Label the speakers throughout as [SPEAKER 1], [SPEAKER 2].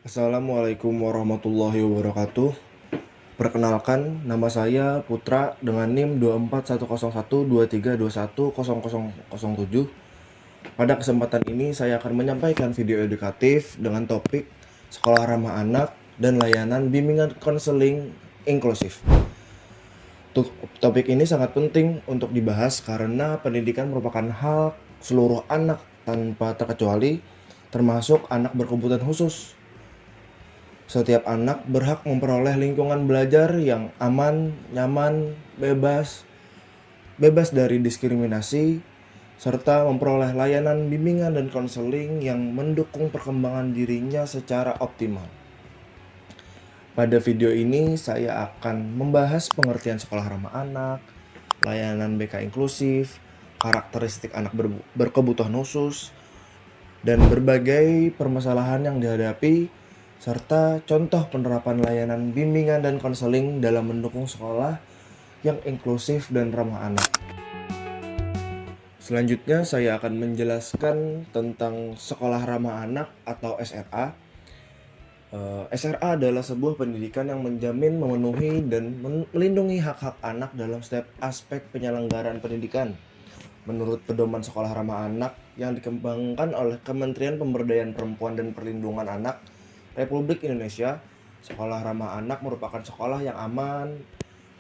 [SPEAKER 1] Assalamualaikum warahmatullahi wabarakatuh. Perkenalkan, nama saya Putra dengan NIM 2410123210007. Pada kesempatan ini saya akan menyampaikan video edukatif dengan topik sekolah ramah anak dan layanan bimbingan konseling inklusif. Topik ini sangat penting untuk dibahas karena pendidikan merupakan hak seluruh anak tanpa terkecuali, termasuk anak berkebutuhan khusus. Setiap anak berhak memperoleh lingkungan belajar yang aman, nyaman, bebas dari diskriminasi, serta memperoleh layanan bimbingan dan konseling yang mendukung perkembangan dirinya secara optimal. Pada video ini saya akan membahas pengertian sekolah ramah anak, layanan BK inklusif, karakteristik anak berkebutuhan khusus, dan berbagai permasalahan yang dihadapi, serta contoh penerapan layanan bimbingan dan konseling dalam mendukung sekolah yang inklusif dan ramah anak. Selanjutnya saya akan menjelaskan tentang sekolah ramah anak atau SRA. SRA adalah sebuah pendidikan yang menjamin, memenuhi, dan melindungi hak-hak anak dalam setiap aspek penyelenggaraan pendidikan. Menurut pedoman sekolah ramah anak yang dikembangkan oleh Kementerian Pemberdayaan Perempuan dan Perlindungan Anak Republik Indonesia, sekolah ramah anak merupakan sekolah yang aman,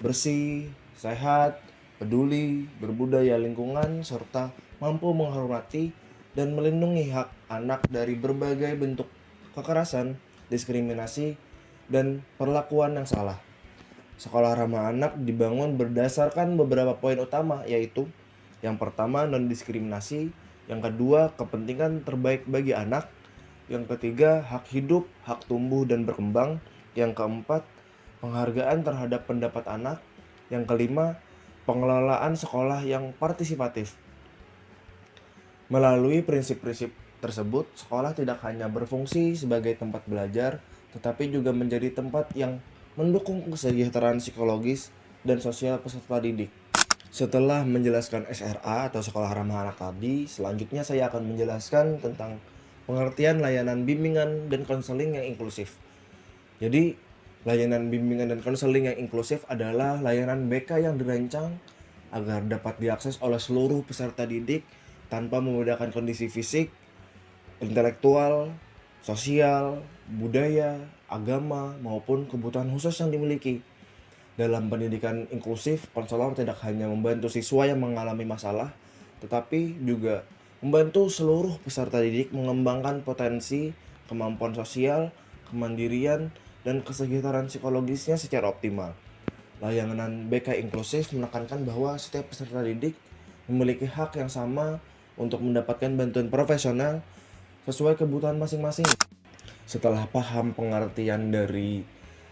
[SPEAKER 1] bersih, sehat, peduli, berbudaya lingkungan, serta mampu menghormati dan melindungi hak anak dari berbagai bentuk kekerasan, diskriminasi, dan perlakuan yang salah. Sekolah ramah anak dibangun berdasarkan beberapa poin utama, yaitu yang pertama, non-diskriminasi, yang kedua, kepentingan terbaik bagi anak, yang ketiga, hak hidup, hak tumbuh dan berkembang, yang keempat, penghargaan terhadap pendapat anak, yang kelima, pengelolaan sekolah yang partisipatif. Melalui prinsip-prinsip tersebut, sekolah tidak hanya berfungsi sebagai tempat belajar, tetapi juga menjadi tempat yang mendukung kesejahteraan psikologis dan sosial peserta didik. Setelah menjelaskan SRA atau sekolah ramah anak tadi, selanjutnya saya akan menjelaskan tentang pengertian layanan bimbingan dan konseling yang inklusif. Jadi, layanan bimbingan dan konseling yang inklusif adalah layanan BK yang dirancang agar dapat diakses oleh seluruh peserta didik tanpa membedakan kondisi fisik, intelektual, sosial, budaya, agama, maupun kebutuhan khusus yang dimiliki. Dalam pendidikan inklusif, konselor tidak hanya membantu siswa yang mengalami masalah, tetapi juga membantu seluruh peserta didik mengembangkan potensi, kemampuan sosial, kemandirian, dan kesejahteraan psikologisnya secara optimal. Layanan BK inklusif menekankan bahwa setiap peserta didik memiliki hak yang sama untuk mendapatkan bantuan profesional sesuai kebutuhan masing-masing. Setelah paham pengertian dari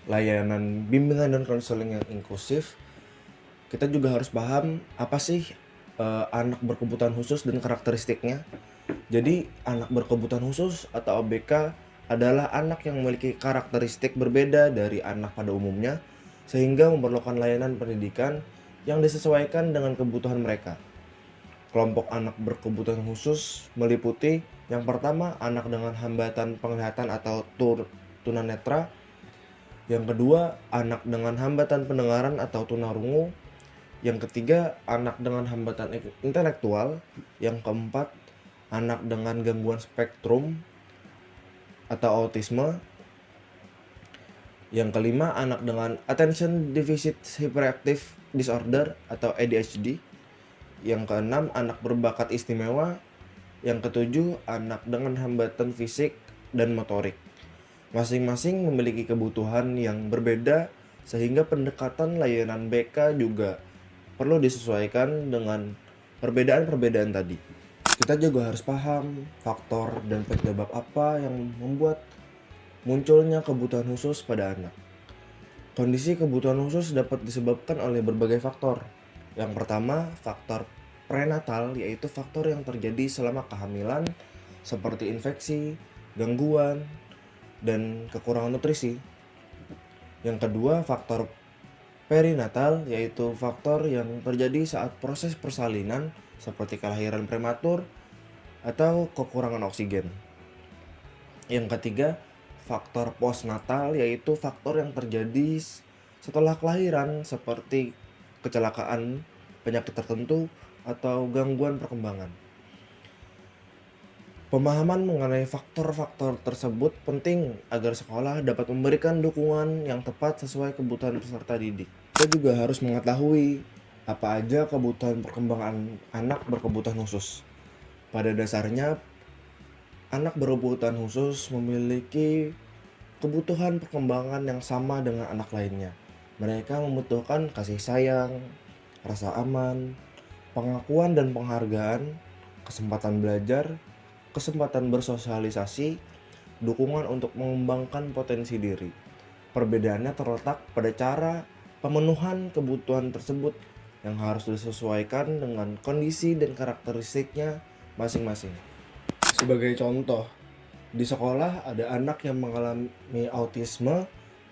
[SPEAKER 1] layanan bimbingan dan konseling yang inklusif, kita juga harus paham apa sih anak berkebutuhan khusus dan karakteristiknya. Jadi anak berkebutuhan khusus atau ABK adalah anak yang memiliki karakteristik berbeda dari anak pada umumnya, sehingga memerlukan layanan pendidikan yang disesuaikan dengan kebutuhan mereka. Kelompok anak berkebutuhan khusus meliputi yang pertama, anak dengan hambatan penglihatan atau tunanetra. Yang kedua, anak dengan hambatan pendengaran atau tunarungu. Yang ketiga, anak dengan hambatan intelektual. Yang keempat, anak dengan gangguan spektrum atau autisme. Yang kelima, anak dengan attention deficit hyperactive disorder atau ADHD. Yang keenam, anak berbakat istimewa. Yang ketujuh, anak dengan hambatan fisik dan motorik. Masing-masing memiliki kebutuhan yang berbeda, sehingga pendekatan layanan BK juga perlu disesuaikan dengan perbedaan-perbedaan tadi. Kita juga harus paham faktor dan penyebab apa yang membuat munculnya kebutuhan khusus pada anak. Kondisi kebutuhan khusus dapat disebabkan oleh berbagai faktor. Yang pertama, faktor prenatal, yaitu faktor yang terjadi selama kehamilan seperti infeksi, gangguan, dan kekurangan nutrisi. Yang kedua, faktor perinatal, yaitu faktor yang terjadi saat proses persalinan seperti kelahiran prematur atau kekurangan oksigen. Yang ketiga, faktor postnatal, yaitu faktor yang terjadi setelah kelahiran seperti kecelakaan, penyakit tertentu, atau gangguan perkembangan. Pemahaman mengenai faktor-faktor tersebut penting agar sekolah dapat memberikan dukungan yang tepat sesuai kebutuhan peserta didik. Kita juga harus mengetahui apa aja kebutuhan perkembangan anak berkebutuhan khusus. Pada dasarnya, anak berkebutuhan khusus memiliki kebutuhan perkembangan yang sama dengan anak lainnya. Mereka membutuhkan kasih sayang, rasa aman, pengakuan dan penghargaan, kesempatan belajar, kesempatan bersosialisasi, dukungan untuk mengembangkan potensi diri. Perbedaannya terletak pada cara pemenuhan kebutuhan tersebut yang harus disesuaikan dengan kondisi dan karakteristiknya masing-masing. Sebagai contoh, di sekolah ada anak yang mengalami autisme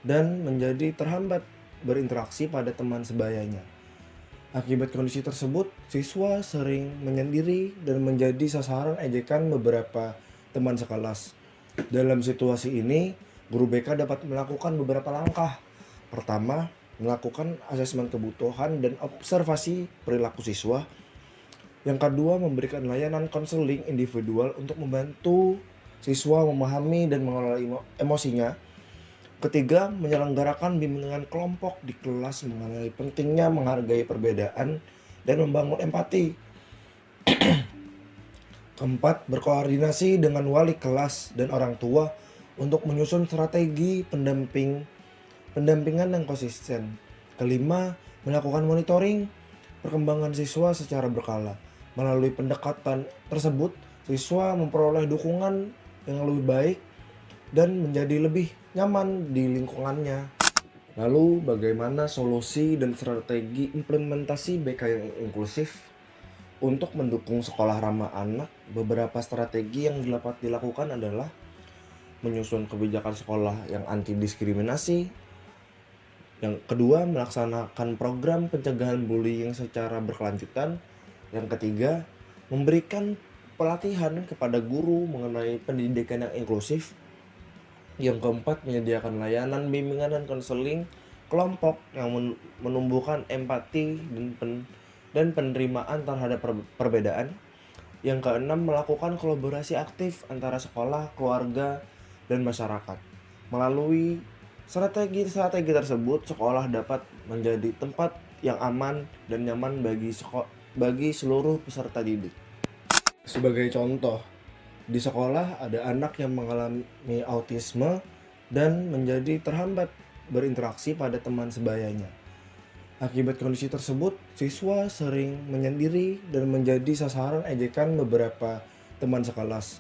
[SPEAKER 1] dan menjadi terhambat berinteraksi pada teman sebayanya. Akibat kondisi tersebut, siswa sering menyendiri dan menjadi sasaran ejekan beberapa teman sekelas. Dalam situasi ini, guru BK dapat melakukan beberapa langkah. Pertama, melakukan asesmen kebutuhan dan observasi perilaku siswa. Yang kedua, memberikan layanan konseling individual untuk membantu siswa memahami dan mengelola emosinya. Ketiga, menyelenggarakan bimbingan kelompok di kelas mengenai pentingnya menghargai perbedaan dan membangun empati. Keempat, berkoordinasi dengan wali kelas dan orang tua untuk menyusun strategi pendampingan yang konsisten. Kelima, melakukan monitoring perkembangan siswa secara berkala. Melalui pendekatan tersebut, siswa memperoleh dukungan yang lebih baik dan menjadi lebih nyaman di lingkungannya. Lalu bagaimana solusi dan strategi implementasi BK yang inklusif? Untuk mendukung sekolah ramah anak, beberapa strategi yang dapat dilakukan adalah menyusun kebijakan sekolah yang anti diskriminasi. Yang kedua, melaksanakan program pencegahan bullying secara berkelanjutan. Yang ketiga, memberikan pelatihan kepada guru mengenai pendidikan yang inklusif. Yang keempat, menyediakan layanan bimbingan dan konseling kelompok yang menumbuhkan empati dan penerimaan terhadap perbedaan. Yang keenam, melakukan kolaborasi aktif antara sekolah, keluarga, dan masyarakat. Melalui strategi tersebut, sekolah dapat menjadi tempat yang aman dan nyaman bagi seluruh peserta didik. Sebagai contoh, di sekolah ada anak yang mengalami autisme dan menjadi terhambat berinteraksi pada teman sebayanya. Akibat kondisi tersebut, siswa sering menyendiri dan menjadi sasaran ejekan beberapa teman sekelas.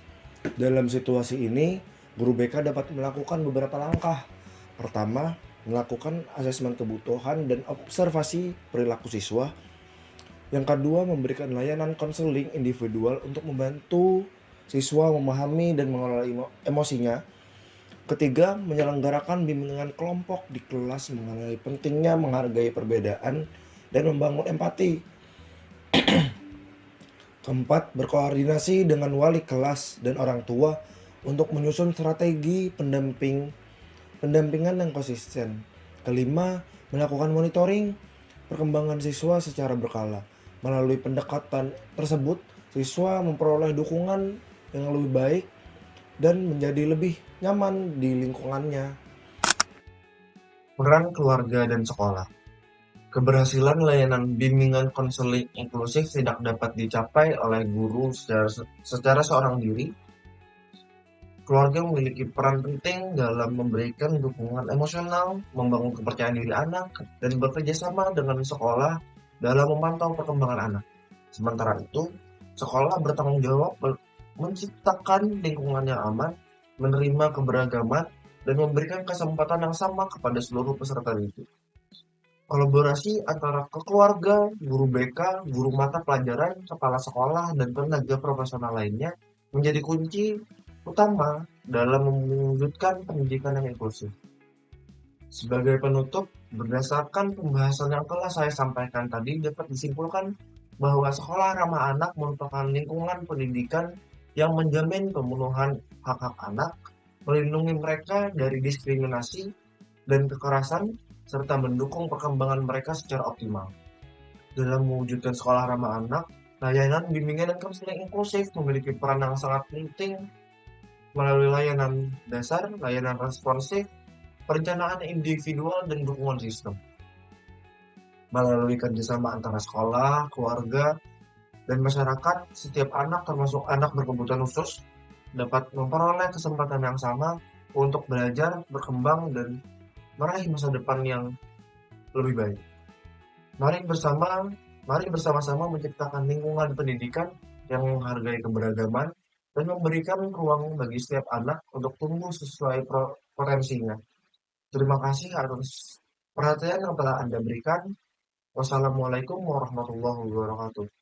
[SPEAKER 1] Dalam situasi ini, guru BK dapat melakukan beberapa langkah. Pertama, melakukan asesmen kebutuhan dan observasi perilaku siswa. Yang kedua, memberikan layanan konseling individual untuk membantu siswa memahami dan mengelola emosinya. Ketiga, menyelenggarakan bimbingan kelompok di kelas mengenai pentingnya menghargai perbedaan dan membangun empati. Keempat, berkoordinasi dengan wali kelas dan orang tua untuk menyusun strategi pendampingan yang konsisten. Kelima, melakukan monitoring perkembangan siswa secara berkala. Melalui pendekatan tersebut, siswa memperoleh dukungan yang lebih baik dan menjadi lebih nyaman di lingkungannya. Peran keluarga dan sekolah. Keberhasilan layanan bimbingan konseling inklusif tidak dapat dicapai oleh guru secara seorang diri. Keluarga memiliki peran penting dalam memberikan dukungan emosional, membangun kepercayaan diri anak, dan bekerja sama dengan sekolah dalam memantau perkembangan anak. Sementara itu, sekolah bertanggung jawab menciptakan lingkungan yang aman, menerima keberagaman, dan memberikan kesempatan yang sama kepada seluruh peserta didik. Kolaborasi antara keluarga, guru BK, guru mata pelajaran, kepala sekolah, dan tenaga profesional lainnya menjadi kunci utama dalam mewujudkan pendidikan yang inklusif. Sebagai penutup, berdasarkan pembahasan yang telah saya sampaikan tadi, dapat disimpulkan bahwa sekolah ramah anak merupakan lingkungan pendidikan yang menjamin pemenuhan hak-hak anak, melindungi mereka dari diskriminasi dan kekerasan, serta mendukung perkembangan mereka secara optimal. Dalam mewujudkan sekolah ramah anak, layanan bimbingan dan konseling inklusif memiliki peran yang sangat penting melalui layanan dasar, layanan responsif, perencanaan individual, dan dukungan sistem. Melalui kerjasama antara sekolah, keluarga, dan masyarakat, setiap anak termasuk anak berkebutuhan khusus dapat memperoleh kesempatan yang sama untuk belajar, berkembang, dan meraih masa depan yang lebih baik. Mari bersama, mari bersama-sama menciptakan lingkungan pendidikan yang menghargai keberagaman dan memberikan ruang bagi setiap anak untuk tumbuh sesuai potensinya. Terima kasih atas perhatian yang telah Anda berikan. Wassalamualaikum warahmatullahi wabarakatuh.